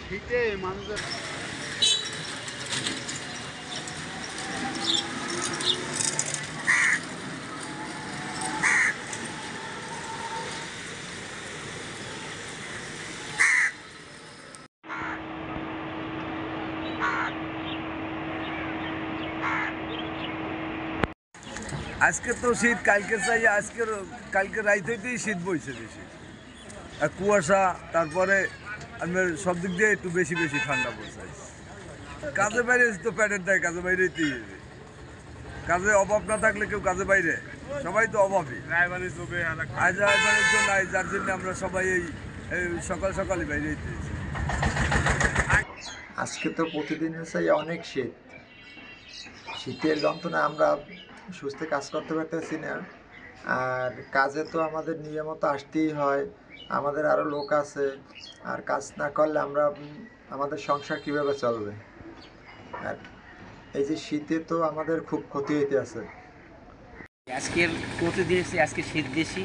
শীতে মানুষের আজকে তো শীত, কালকে চাই কালকে রাইত হইতেই শীত বইছে বেশি, আর কুয়াশা, তারপরে আমার সব দিক দিয়ে একটু বেশি বেশি ঠান্ডা পড়ছে। কাজে বাইরে তো প্যাটের দেয়, কাজে বাইরেতেই হবে। কাজে অভাব না থাকলে কেউ কাজে বাইরে, সবাই তো অভাবী। আজ ড্রাইভারের জন্য নাই, যার জন্য আমরা সবাই এই সকাল সকালই বাইরে হইতেছি। আজকে তো প্রতিদিন চাই অনেক শীত, শীতের যন্ত্রণা আমরা সুস্থ কাজ করতে পারতেছি না। আর কাজে তো আমাদের নিয়মিত আসতেই হয়, আমাদের আরও লোক আছে, আর কাজ না করলে আমরা আমাদের সংসার কিভাবে চলবে? আর এই যে শীতে তো আমাদের খুব ক্ষতি হইতে আছে। আজকের প্রতিদিন আজকে শীত বেশি,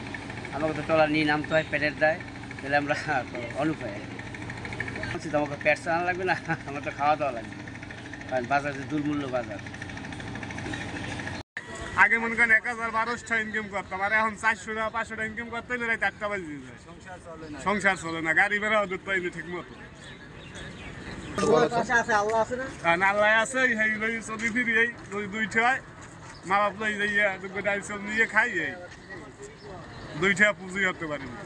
আমাকে তো ট্রলার নিয়ে নামতে হয় পেটের দায়, তাহলে আমরা অনুপায় আমাকে পেট চালানো লাগবে না, আমার তো খাওয়া দাওয়া লাগবে, কারণ বাজার যে দুর্মূল্য বাজার। আগে মনে করেন 1000-1200 ইনকাম করতাম, আর এখন 400-500 ইনকাম করতে হলে রাত 8টা বাজে যায়। সংসার চলে না, গাড়ি ভাড়াও দিতে পাইনি ঠিক মতো। আল্লাহ আছে, চলি ফিরি এই দুইটা মা বাপ লই যাইয়া ডাইল চল নিয়ে খাই, এই দুইটা পুঁজি হতে পারিনি।